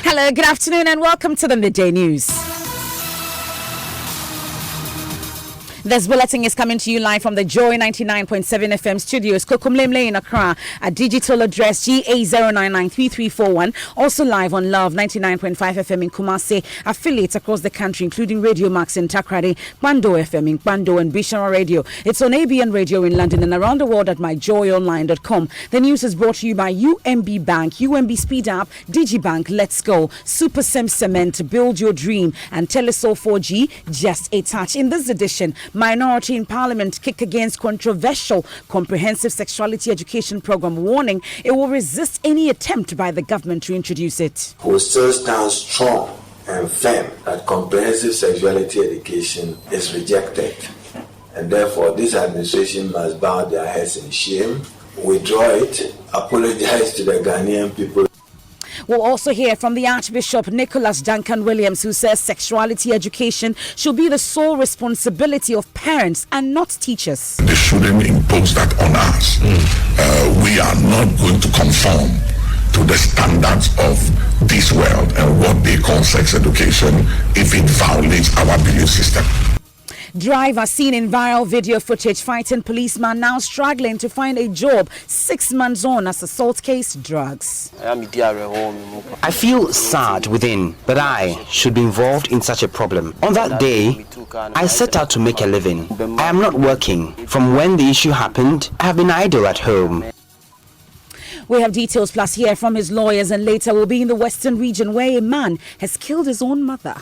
Hello, good afternoon, and welcome to the Midday News. This bulletin is coming to you live from the Joy 99.7 FM studios, Kokumlemle in Accra, at digital address GA0993341. Also live on Love 99.5 FM in Kumasi, affiliates across the country, including Radio Max in Takrady, Bando FM in Bando, and Bishara Radio. It's on ABN Radio in London and around the world at myjoyonline.com. The news is brought to you by UMB Bank, UMB Speed Up, DigiBank, Let's Go, Super Sem Cement, Build Your Dream, and Telesol 4G, just a touch. In this edition, minority in Parliament kick against controversial comprehensive sexuality education program, warning it will resist any attempt by the government to introduce it. We still stand strong and firm that comprehensive sexuality education is rejected, and therefore this administration must bow their heads in shame, withdraw it, apologize to the Ghanaian people. We'll also hear from the Archbishop Nicholas Duncan Williams, who says sexuality education should be the sole responsibility of parents and not teachers. They shouldn't impose that on us. We are not going to conform to the standards of this world and what they call sex education if it violates our belief system. Driver seen in viral video footage fighting policeman now struggling to find a job 6 months on as assault case drugs. I feel sad within that I should be involved in such a problem. On that day, I set out to make a living. I am not working. From when the issue happened, I have been idle at home. We have details plus hear from his lawyers, and later we'll be in the Western region where a man has killed his own mother.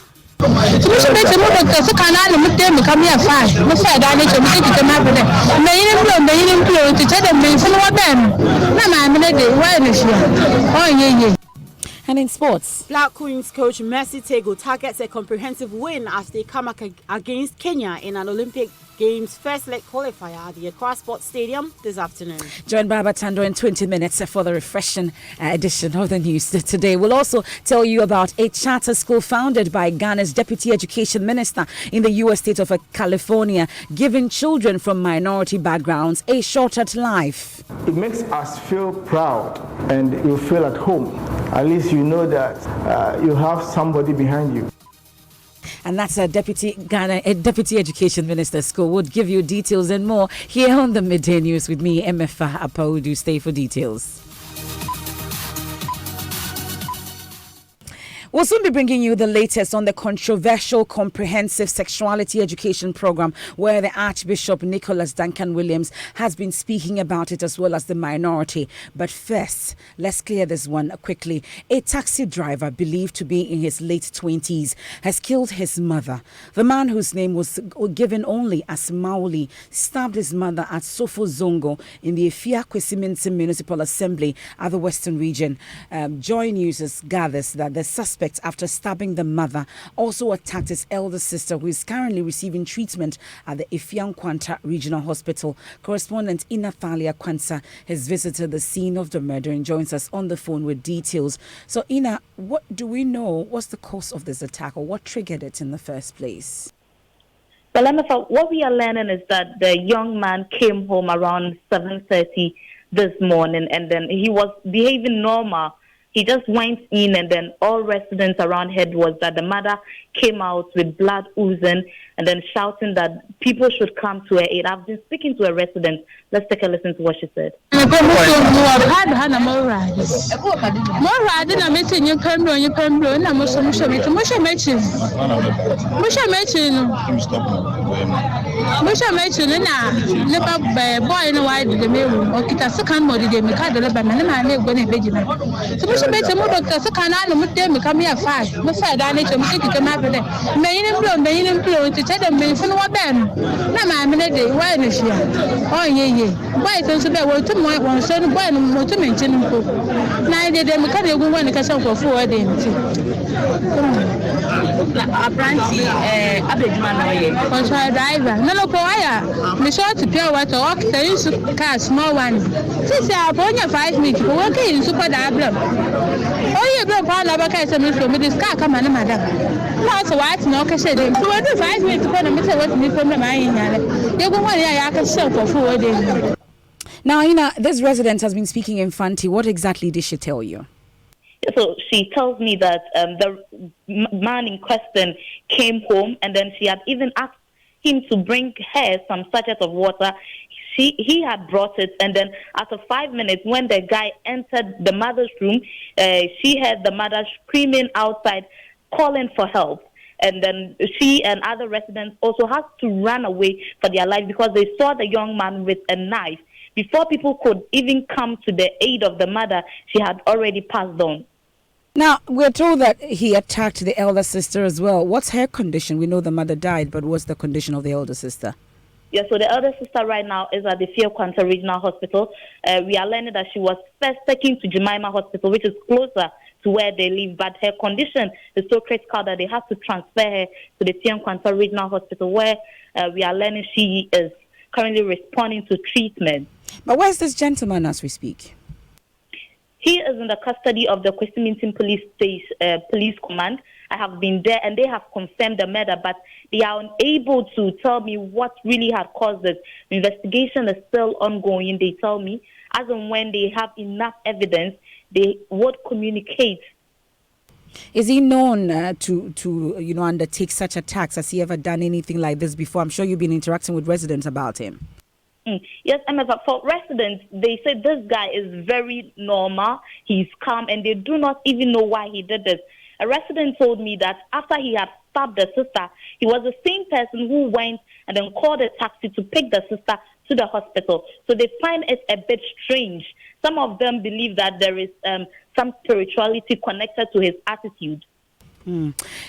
And in sports, Black Queens coach Mercy Tego targets a comprehensive win as they come against Kenya in an Olympic Games first leg qualifier at the Accra Sports Stadium this afternoon. Join Baba Tando in 20 minutes for the refreshing edition of the news today. We'll also tell you about a charter school founded by Ghana's Deputy Education Minister in the U.S. state of California, giving children from minority backgrounds a shot at life. It makes us feel proud and you feel at home. At least you know that you have somebody behind you. And that's a Deputy Education Minister School. We'll give you details and more here on the Midday News with me, MFA Apaudu. Stay for details. We'll soon be bringing you the latest on the controversial comprehensive sexuality education program, where the Archbishop Nicholas Duncan Williams has been speaking about it, as well as the minority. But first, let's clear this one quickly. A taxi driver believed to be in his late 20s has killed his mother. The man, whose name was given only as Mauli, stabbed his mother at Sofo Zongo in the Efia Kwesiminti Municipal Assembly at the Western region. Joy News gathers that the suspect, after stabbing the mother, also attacked his elder sister, who is currently receiving treatment at the Efia Nkwanta Regional Hospital. Correspondent Ina Thalia Kwansa has visited the scene of the murder and joins us on the phone with details. So, Ina, what do we know? What's the cause of this attack, or what triggered it in the first place? Well, what we are learning is that the young man came home around 7:30 this morning, and then he was behaving normal. He just went in, and then all residents around heard was that the mother came out with blood oozing and then shouting that people should come to her aid. I've been speaking to a resident. Let's take a listen to what she said. Small one. Since I born 5 minutes, working in super diagram. Oh, you don't find out case from this car come on, madam. That's why it's no case. So I do 5 minutes to put a meter with me from the mine. You go one I can sell for forwarding. Now, Ina, this resident has been speaking in Fanti. What exactly did she tell you? So she tells me that the man in question came home, and then she had even asked him to bring her some sachet of water. He had brought it, and then after 5 minutes, when the guy entered the mother's room, she heard the mother screaming outside, calling for help. And then she and other residents also had to run away for their life because they saw the young man with a knife. Before people could even come to the aid of the mother, she had already passed on. Now, we're told that he attacked the elder sister as well. What's her condition? We know the mother died, but what's the condition of the elder sister? Yeah, so the elder sister right now is at the Fiel-Quanta Regional Hospital. We are learning that she was first taken to Jemima Hospital, which is closer to where they live, but her condition is so critical that they have to transfer her to the Fiel-Quanta Regional Hospital, where we are learning she is currently responding to treatment. But where's this gentleman as we speak? He is in the custody of the Kwesimintin Police Command. I have been there, and they have confirmed the murder, but they are unable to tell me what really had caused it. The investigation is still ongoing, they tell me. As and when they have enough evidence, they would communicate. Is he known to undertake such attacks? Has he ever done anything like this before? I'm sure you've been interacting with residents about him. Yes, but for residents, they say this guy is very normal. He's calm, and they do not even know why he did this. A resident told me that after he had stabbed the sister, he was the same person who went and then called a taxi to pick the sister to the hospital. So they find it a bit strange. Some of them believe that there is some spirituality connected to his attitude.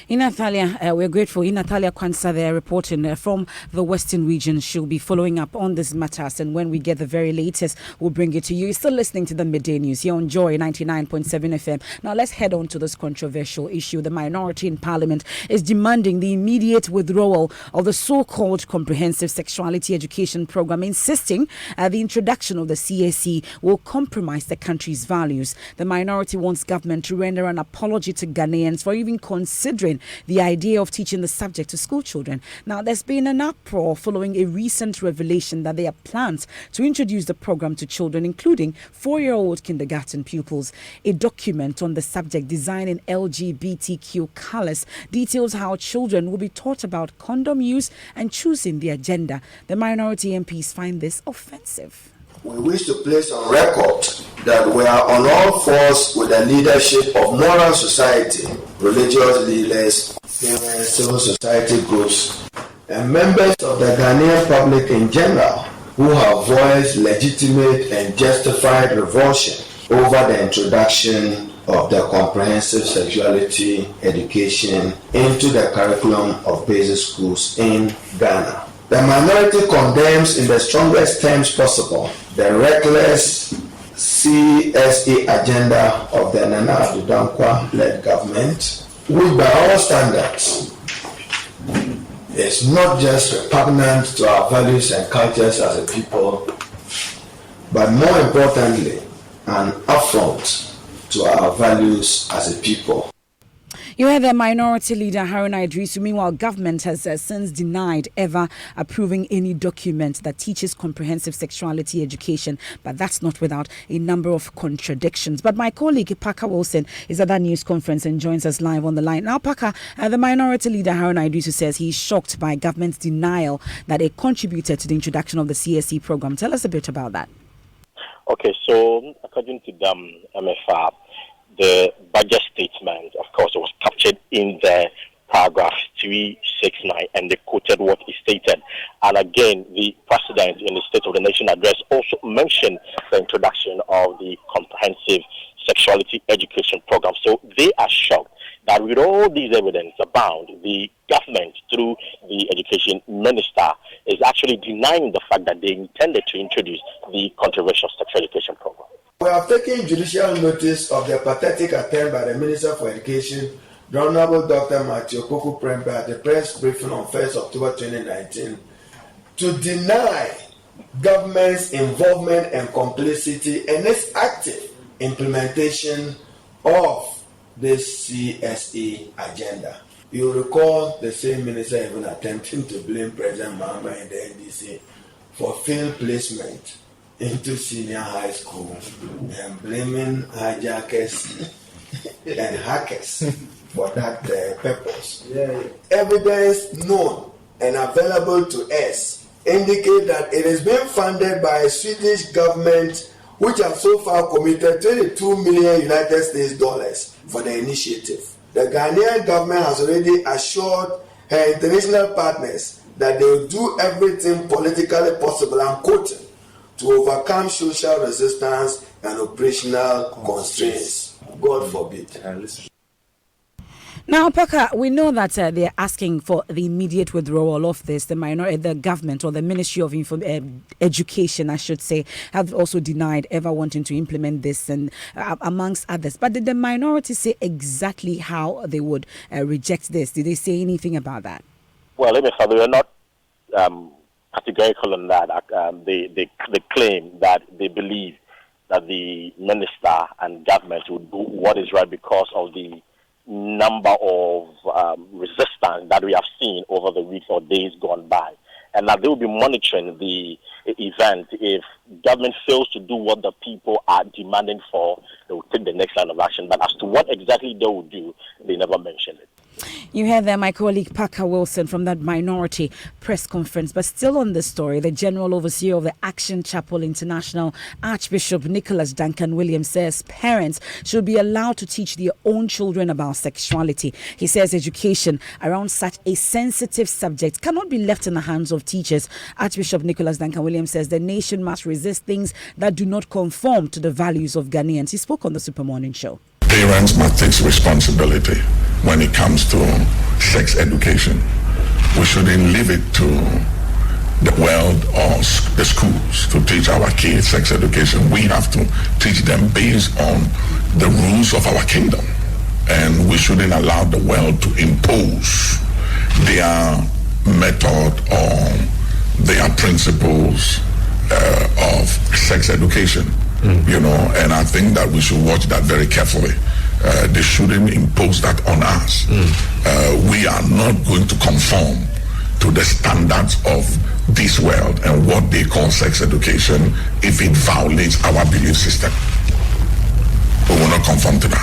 Natalia, we're grateful. Natalia Kwanza there reporting from the Western region. She'll be following up on this matters, and when we get the very latest, we'll bring it to you. You're still listening to the Midday News here on Joy 99.7 FM. Now let's head on to this controversial issue. The minority in Parliament is demanding the immediate withdrawal of the so-called Comprehensive Sexuality Education Program, insisting the introduction of the CSE will compromise the country's values. The minority wants government to render an apology to Ghanaians for even considering the idea of teaching the subject to school children. Now, there's been an uproar following a recent revelation that there are plans to introduce the program to children, including 4-year-old kindergarten pupils. A document on the subject designed in LGBTQ colors details how children will be taught about condom use and choosing their gender. The minority MPs find this offensive. We wish to place on record that we are on all fours with the leadership of moral society, religious leaders, parents, civil society groups, and members of the Ghanaian public in general who have voiced legitimate and justified revulsion over the introduction of the comprehensive sexuality education into the curriculum of basic schools in Ghana. The minority condemns in the strongest terms possible the reckless CSE agenda of the Nana Addo Dankwa-led government, which by all standards is not just repugnant to our values and cultures as a people, but more importantly, an affront to our values as a people. You heard the minority leader Haruna Idrisu. Meanwhile, government has since denied ever approving any document that teaches comprehensive sexuality education, but that's not without a number of contradictions. But my colleague Parker Wilson is at that news conference and joins us live on the line. Now, Parker, the minority leader Haruna Idrisu says he's shocked by government's denial that it contributed to the introduction of the CSE program. Tell us a bit about that. Okay, so according to the MFR, the budget statement, of course, was captured in the paragraph 369, and they quoted what is stated. And again, the president in the State of the Nation address also mentioned the introduction of the comprehensive sexuality education program. So they are shocked that with all these evidence abound, the government, through the education minister, is actually denying the fact that they intended to introduce the controversial sexual education program. We have taken judicial notice of the pathetic attempt by the Minister for Education, the Honorable Dr. Matthew Koku Prembe, at the press briefing on 1st October 2019, to deny government's involvement and complicity in its active implementation of this CSE agenda. You recall the same minister even attempting to blame President Mahama and the NDC for failed placement into senior high school and blaming hijackers and hackers for that purpose. Evidence known and available to us indicate that it is being funded by a Swedish government, which has so far committed 22 million United States dollars for the initiative. The Ghanaian government has already assured her international partners that they will do everything politically possible, I'm quoting, to overcome social resistance and operational constraints. God forbid. Now, Paka, we know that they're asking for the immediate withdrawal of this. The government or the Ministry of Education, I should say, have also denied ever wanting to implement this, and amongst others. But did the minority say exactly how they would reject this? Did they say anything about that? Well, let me say, they were not categorical on that. They claim that they believe that the minister and government would do what is right because of the number of resistance that we have seen over the weeks or days gone by, and that they will be monitoring the event. If government fails to do what the people are demanding for, they will take the next line of action. But as to what exactly they will do, they never mention it. You heard there my colleague Parker Wilson from that minority press conference. But still on this story, the General Overseer of the Action Chapel International, Archbishop Nicholas Duncan Williams, says parents should be allowed to teach their own children about sexuality. He says education around such a sensitive subject cannot be left in the hands of teachers. Archbishop Nicholas Duncan Williams says the nation must resist things that do not conform to the values of Ghanaians. He spoke on the Super Morning Show. Parents must take responsibility when it comes to sex education. We shouldn't leave it to the world or the schools to teach our kids sex education. We have to teach them based on the rules of our kingdom. And we shouldn't allow the world to impose their method or their principles of sex education. You know, and I think that we should watch that very carefully. They shouldn't impose that on us. We are not going to conform to the standards of this world and what they call sex education if it violates our belief system. We will not conform to that.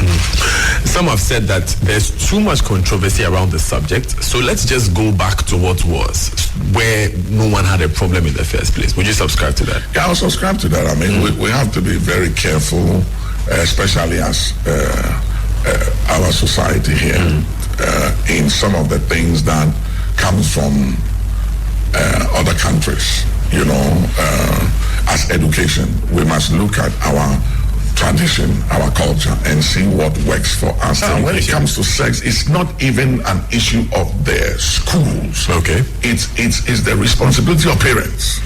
Some have said that there's too much controversy around the subject, so let's just go back to what was, where no one had a problem in the first place. Would you subscribe to that? Yeah, I'll subscribe to that. I mean, we have to be very careful, especially as our society here, in some of the things that comes from other countries. You know, as education, we must look at our tradition, our culture, and see what works for us. When it comes to sex, it's not even an issue of the schools. Okay. It's the responsibility of parents.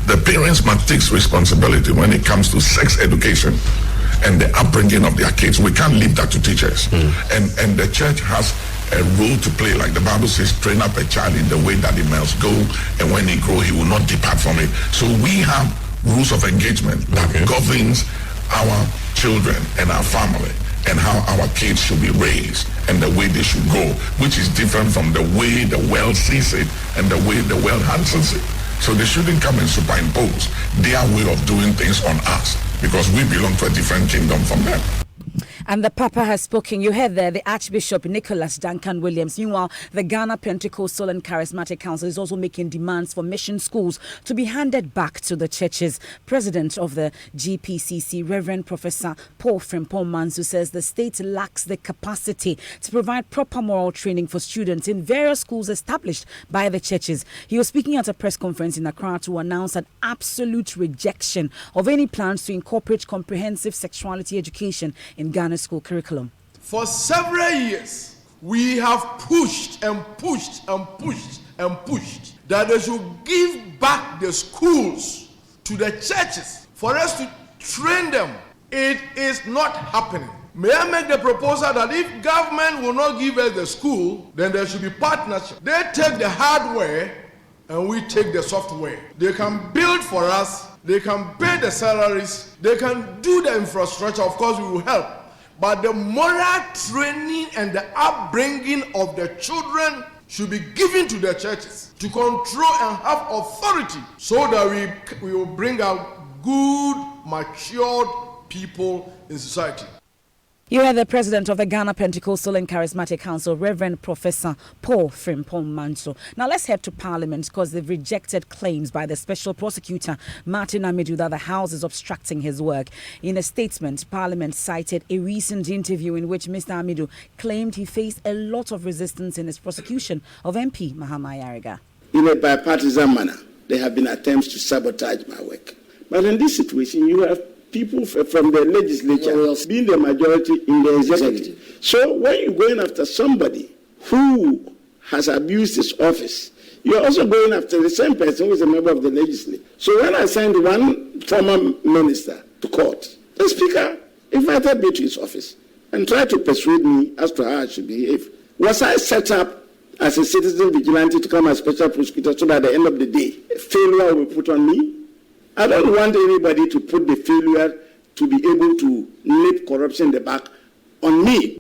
The parents must take responsibility when it comes to sex education and the upbringing of their kids. We can't leave that to teachers. And the church has a role to play. Like the Bible says, train up a child in the way that he must go, and when he grows, he will not depart from it. So we have rules of engagement that governs our children and our family and how our kids should be raised and the way they should go, which is different from the way the world sees it and the way the world handles it. So they shouldn't come and superimpose their way of doing things on us because we belong to a different kingdom from them. And the Papa has spoken. You heard there the Archbishop Nicholas Duncan Williams. Meanwhile, the Ghana Pentecostal and Charismatic Council is also making demands for mission schools to be handed back to the churches. President of the GPCC, Reverend Professor Paul Frimpong Mansu, says the state lacks the capacity to provide proper moral training for students in various schools established by the churches. He was speaking at a press conference in Accra to announce an absolute rejection of any plans to incorporate comprehensive sexuality education in Ghana's school curriculum. For several years, we have pushed and pushed and pushed and pushed that they should give back the schools to the churches for us to train them. It is not happening. May I make the proposal that if government will not give us the school, then there should be partnership. They take the hardware and we take the software. They can build for us, they can pay the salaries, they can do the infrastructure. Of course, we will help. But the moral training and the upbringing of the children should be given to the churches to control and have authority so that we will bring out good, matured people in society. You are the president of the Ghana Pentecostal and Charismatic Council, Reverend Professor Paul Frimpong Manso. Now let's head to Parliament because they've rejected claims by the Special Prosecutor Martin Amidu that the House is obstructing his work. In a statement, Parliament cited a recent interview in which Mr. Amidu claimed he faced a lot of resistance in his prosecution of MP Mahama Ayariga. In a bipartisan manner, there have been attempts to sabotage my work. But in this situation, you have people from the legislature being the majority in the executive. So when you're going after somebody who has abused his office, you're also going after the same person who is a member of the legislature. So when I signed one former minister to court, the speaker invited me to his office and tried to persuade me as to how I should behave. Was I set up as a citizen vigilante to come as special prosecutor so that at the end of the day, failure will be put on me? I don't want anybody to put the failure to be able to nip corruption in the back on me.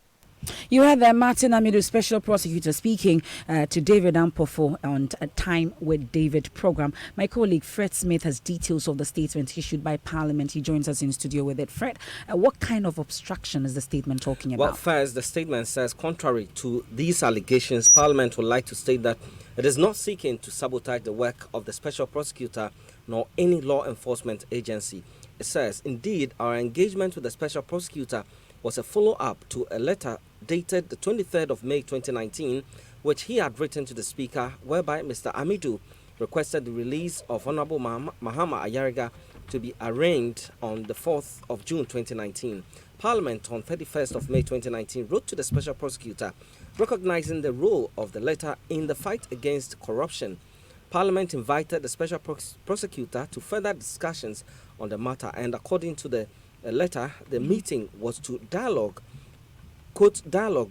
You had Martin Amidu, Special Prosecutor, speaking to David Ampofo on a Time with David program. My colleague Fred Smith has details of the statement issued by Parliament. He joins us in studio with it. Fred, what kind of obstruction is the statement talking about? Well, first, the statement says, contrary to these allegations, Parliament would like to state that it is not seeking to sabotage the work of the Special Prosecutor nor any law enforcement agency. It says, indeed, our engagement with the Special Prosecutor was a follow-up to a letter dated the 23rd of May 2019, which he had written to the Speaker, whereby Mr. Amidu requested the release of Honorable Mahama Ayariga to be arraigned on the 4th of June 2019. Parliament on 31st of May 2019 wrote to the Special Prosecutor recognizing the role of the letter in the fight against corruption. Parliament invited the Special Prosecutor to further discussions on the matter, and according to the letter, the meeting was to dialogue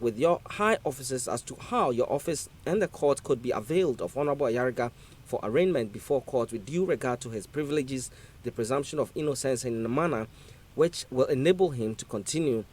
with your high officers as to how your office and the court could be availed of Honorable Ayariga for arraignment before court with due regard to his privileges, the presumption of innocence, and in a manner which will enable him to continue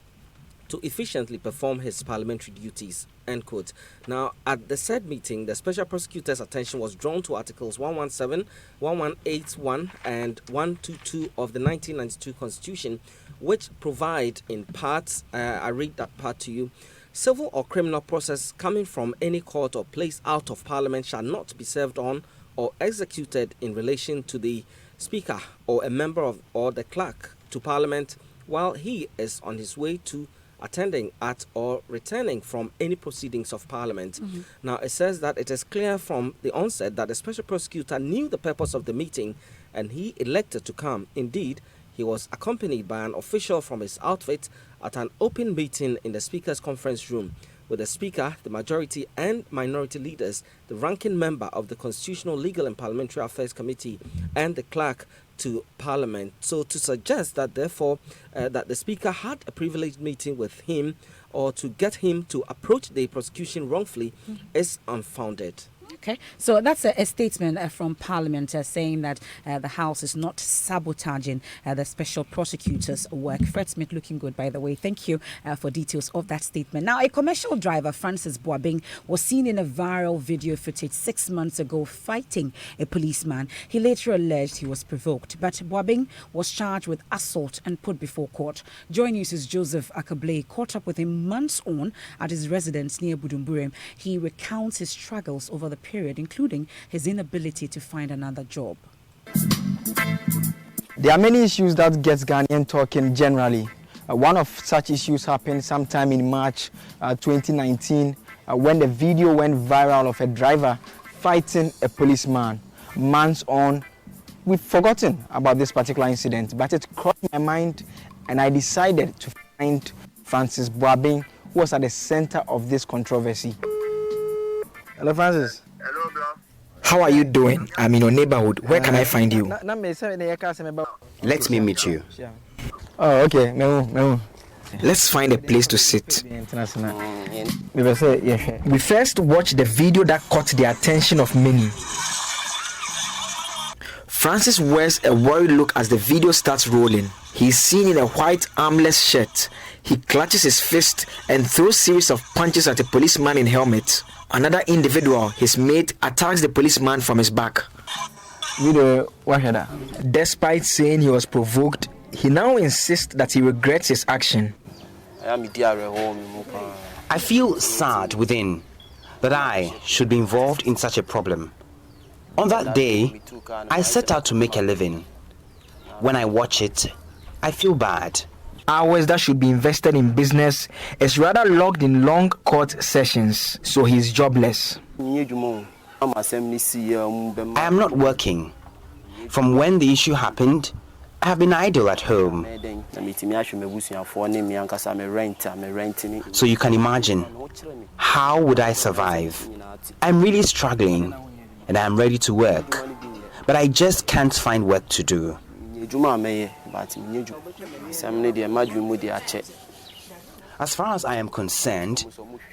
to efficiently perform his parliamentary duties, end quote. Now, at the said meeting, the Special Prosecutor's attention was drawn to Articles 117, 1181, and 122 of the 1992 Constitution, which provide in parts, I read that part to you, civil or criminal process coming from any court or place out of Parliament shall not be served on or executed in relation to the Speaker or a member of or the clerk to Parliament while he is on his way to attending at or returning from any proceedings of Parliament. Now, it says that it is clear from the onset that the Special Prosecutor knew the purpose of the meeting and he elected to come. Indeed, he was accompanied by an official from his outfit at an open meeting in the Speaker's conference room with the Speaker, the majority and minority leaders, the ranking member of the Constitutional, Legal and Parliamentary Affairs Committee, and the clerk to Parliament. So to suggest that therefore that the Speaker had a privileged meeting with him or to get him to approach the prosecution wrongfully is unfounded. Okay, so that's a statement from Parliament saying that the House is not sabotaging the Special Prosecutor's work. Fred Smith looking good, by the way. Thank you for details of that statement. Now, a commercial driver, Francis Boabing, was seen in a viral video footage 6 months ago fighting a policeman. He later alleged he was provoked, but Boabing was charged with assault and put before court. Joy News' Joseph Akablay caught up with him months on at his residence near Budumbure. He recounts his struggles over the period, including his inability to find another job. There are many issues that gets Ghanaian talking generally. One of such issues happened sometime in March 2019 when the video went viral of a driver fighting a policeman. Months on, we've forgotten about this particular incident, but it crossed my mind and I decided to find Francis Boabing, who was at the center of this controversy. Hello, Francis. Hello, bro. How are you doing? I'm in your neighborhood. Where can I find you? Let me meet you. Oh, okay. Let's find a place to sit. We first watch the video that caught the attention of many. Francis wears a worried look as the video starts rolling. He's seen in a white armless shirt. He clutches his fist and throws series of punches at a policeman in helmet. Another individual, his mate, attacks the policeman from his back. Despite saying he was provoked, he now insists that he regrets his action. I feel sad within that I should be involved in such a problem. On that day, I set out to make a living. When I watch it, I feel bad. Hours that should be invested in business is rather logged in long court sessions, so he's jobless. I am not working. From when the issue happened, I have been idle at home. So you can imagine, how would I survive? I'm really struggling and I am ready to work, but I just can't find work to do. As far as I am concerned,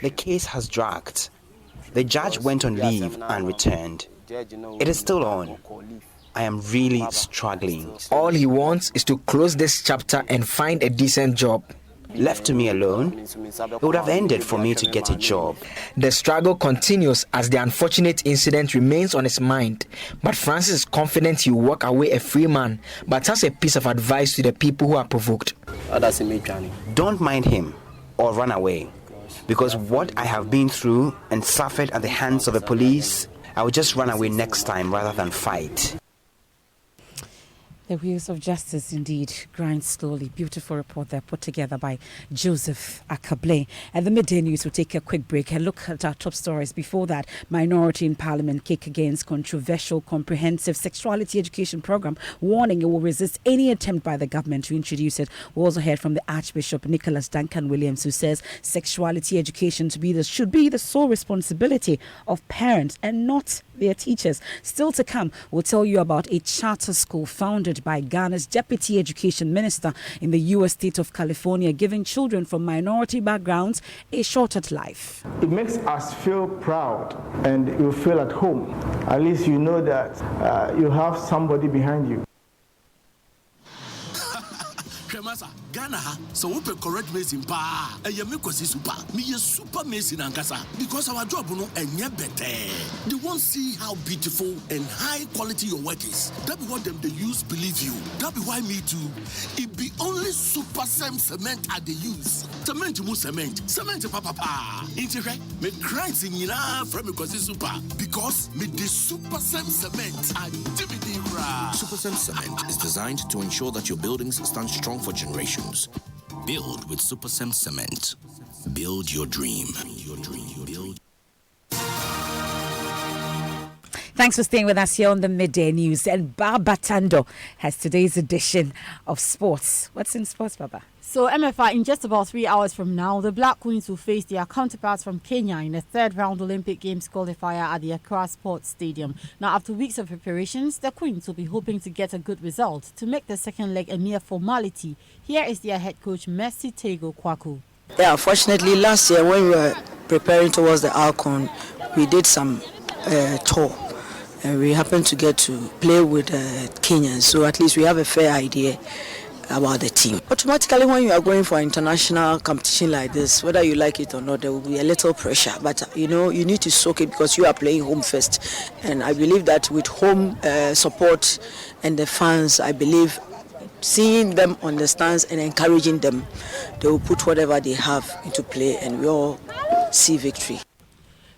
the case has dragged. The judge went on leave and returned. It is still on. I am really struggling. All he wants is to close this chapter and find a decent job. Left to me alone, it would have ended for me to get a job. The struggle continues as the unfortunate incident remains on his mind. But Francis is confident he will walk away a free man, but has a piece of advice to the people who are provoked. Don't mind him or run away, because what I have been through and suffered at the hands of the police, I will just run away next time rather than fight. The wheels of justice indeed grind slowly. Beautiful report there put together by Joseph Akable. At the midday news, we'll take a quick break and look at our top stories. Before that, minority in parliament kick against controversial comprehensive sexuality education program, warning it will resist any attempt by the government to introduce it. We also heard from the Archbishop Nicholas Duncan Williams, who says sexuality education should be the sole responsibility of parents and not their teachers. Still to come, we'll tell you about a charter school founded by Ghana's Deputy Education Minister in the U.S. state of California, giving children from minority backgrounds a shot at life. It makes us feel proud and you feel at home. At least you know that you have somebody behind you. Ghana, so we correct medicine pa. And me kwasi super. Me ye super medicine ankasa. Because our job no enye better. They won't see how beautiful and high quality your work is. That be what them they use believe you. That be why me too. It be only super cement at the use. Cement mu cement. Cement papa pa. Inti me cries in from me kwasi super. Because me the super cement and DVD cry. Super cement is designed to ensure that your buildings stand strong for generations. Build with Super Cement. Build your dream. Build. Thanks for staying with us here on the Midday News. And Baba Tando has today's edition of sports. What's in sports, Baba? So, MFR, in just about 3 hours from now, the Black Queens will face their counterparts from Kenya in the third-round Olympic Games qualifier at the Accra Sports Stadium. Now, after weeks of preparations, the Queens will be hoping to get a good result to make the second leg a mere formality. Here is their head coach, Mercy Tego Kwaku. Yeah, unfortunately, last year when we were preparing towards the Alcon, we did some tour. And we happened to get to play with Kenyans, so at least we have a fair idea about the team. Automatically, when you are going for international competition like this, whether you like it or not, there will be a little pressure. But you need to soak it because you are playing home first. And I believe that with home support and the fans, I believe seeing them on the stands and encouraging them, they will put whatever they have into play, and we all see victory.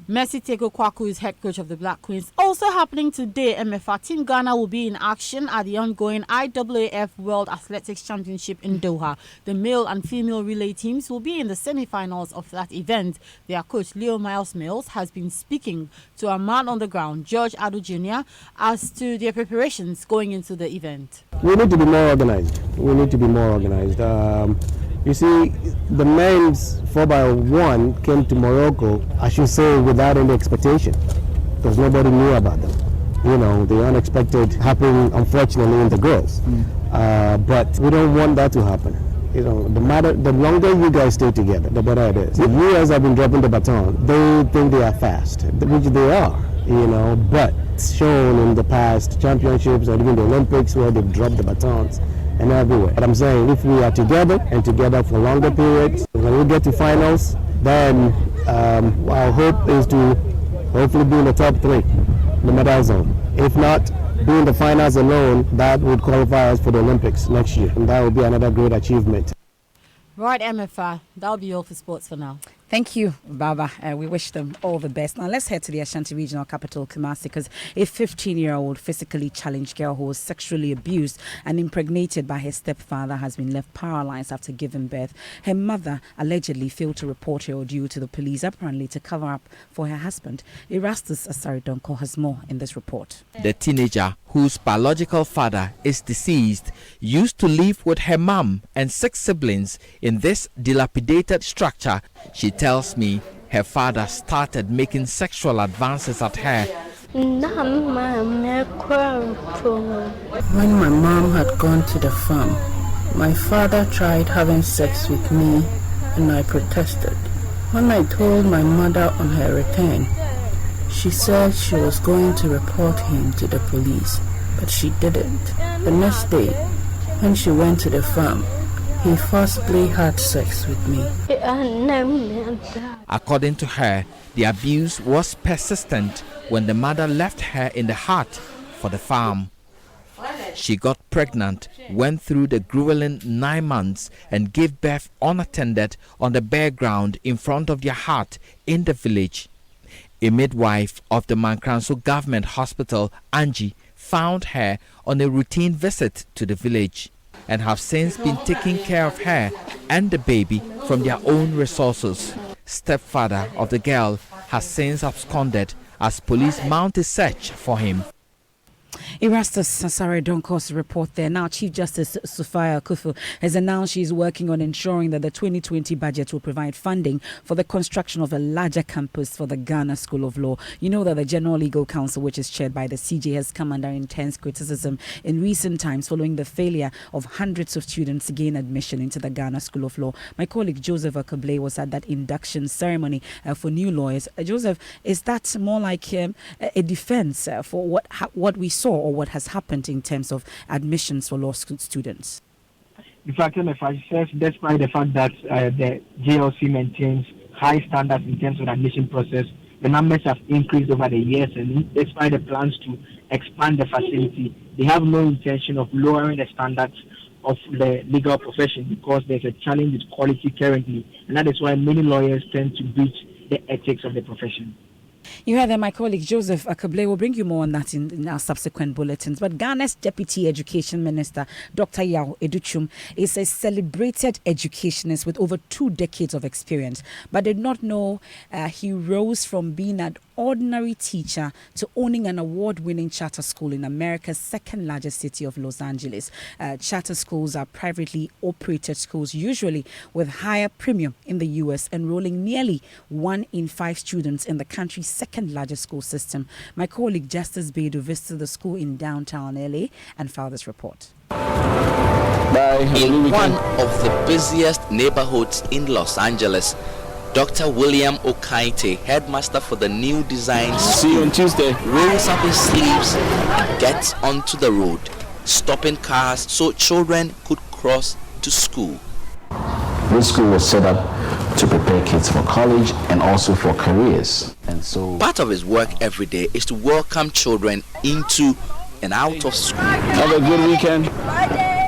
Mercy Tego Kwaku is head coach of the Black Queens. Also happening today, MFR Team Ghana will be in action at the ongoing IAAF World Athletics Championship in Doha. The male and female relay teams will be in the semi-finals of that event. Their coach, Leo Miles Mills, has been speaking to a man on the ground, George Adu Jr., as to their preparations going into the event. We need to be more organized. You see, the men's 4x1 came to Morocco, I should say, without any expectation, because nobody knew about them. The unexpected happened, unfortunately, in the girls. But we don't want that to happen. The longer you guys stay together, the better it is. The US have been dropping the baton. They think they are fast, which they are, but it's shown in the past championships or even the Olympics where they've dropped the batons. And everywhere. But I'm saying if we are together for longer periods, when we get to finals, then our hope is to hopefully be in the top 3, the medal zone. If not, be in the finals alone, that would qualify us for the Olympics next year. And that would be another great achievement. Right, MFR, that'll be all for sports for now. Thank you, Baba. We wish them all the best. Now let's head to the Ashanti Regional Capital, Kumasi, because a 15-year-old physically challenged girl who was sexually abused and impregnated by her stepfather has been left paralyzed after giving birth. Her mother allegedly failed to report her ordeal to the police, apparently to cover up for her husband. Erastus Asaridonko has more in this report. The teenager, whose biological father is deceased, used to live with her mom and 6 siblings in this dilapidated structure. She tells me her father started making sexual advances at her. When my mom had gone to the farm, my father tried having sex with me and I protested. When I told my mother on her return, she said she was going to report him to the police, but she didn't. The next day, when she went to the farm, he forcibly had sex with me. According to her, the abuse was persistent when the mother left her in the hut for the farm. She got pregnant, went through the grueling 9 months and gave birth unattended on the bare ground in front of their hut in the village. A midwife of the Mankranso Government Hospital, Angie, found her on a routine visit to the village and have since been taking care of her and the baby from their own resources. Stepfather of the girl has since absconded as police mount a search for him. Erastus Asaridonko's report there. Now, Chief Justice Sufaya Kufu has announced she is working on ensuring that the 2020 budget will provide funding for the construction of a larger campus for the Ghana School of Law. You know that the General Legal Council, which is chaired by the CJ, has come under intense criticism in recent times following the failure of hundreds of students to gain admission into the Ghana School of Law. My colleague Joseph Akable was at that induction ceremony for new lawyers. Joseph, is that more like a defense for what we saw or what has happened in terms of admissions for law school students? In fact, MFI says despite the fact that the JLC maintains high standards in terms of admission process, the numbers have increased over the years, and despite the plans to expand the facility, they have no intention of lowering the standards of the legal profession because there's a challenge with quality currently, and that is why many lawyers tend to breach the ethics of the profession. You heard that my colleague Joseph Akable will bring you more on that in our subsequent bulletins. But Ghana's Deputy Education Minister, Dr. Yao Educhum, is a celebrated educationist with over 2 decades of experience, but did not know he rose from being an ordinary teacher to owning an award-winning charter school in America's second largest city of Los Angeles. Charter schools are privately operated schools, usually with higher premium in the U.S., enrolling nearly 1 in 5 students in the country's second largest school system. My colleague Justice Bedu visited the school in downtown LA and filed this report. In one of the busiest neighborhoods in Los Angeles, Dr. William Okaite, headmaster for the new design school, see you on Tuesday, rolls up his sleeves and gets onto the road, stopping cars so children could cross to school. This school was set up to prepare kids for college and also for careers. And so part of his work every day is to welcome children into and out of school. Have a good weekend.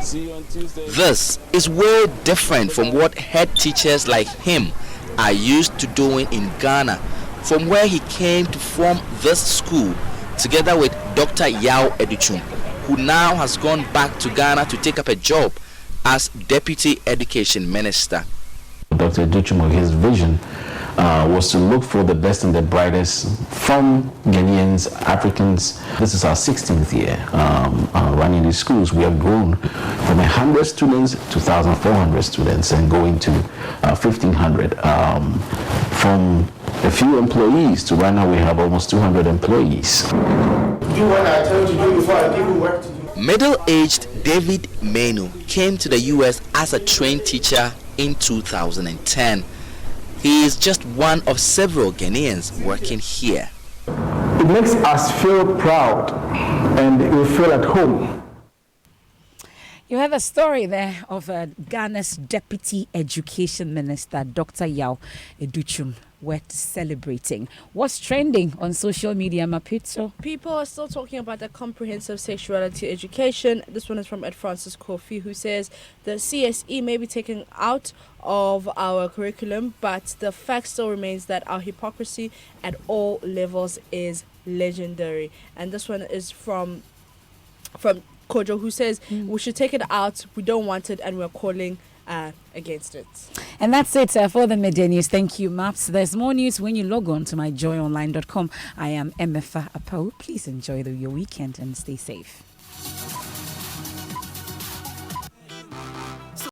See you on Tuesday. This is way different from what head teachers like him are used to doing in Ghana, from where he came to form this school together with Dr. Yao Educhum, who now has gone back to Ghana to take up a job as Deputy Education Minister. Dr. Educhum, his vision was to look for the best and the brightest from Ghanaians, Africans. This is our 16th year running these schools. We have grown from 100 students to 1,400 students and going to 1,500. From a few employees to right now we have almost 200 employees. Do what I told you to do before I give you work to do. Middle-aged David Menu came to the U.S. as a trained teacher in 2010. He is just one of several Ghanaians working here. It makes us feel proud and we feel at home. You have a story there of Ghana's Deputy Education Minister, Dr. Yao Educhum, worth celebrating. What's trending on social media, Mapito? People are still talking about the comprehensive sexuality education. This one is from Ed Francis Kofi, who says the CSE may be taken out of our curriculum, but the fact still remains that our hypocrisy at all levels is legendary. And this one is from Kojo, who says we should take it out, we don't want it, and we're calling against it. And that's it for the midday news. Thank you, Maps. There's more news when you log on to myjoyonline.com. I am MFA Apo. Please enjoy your weekend and stay safe.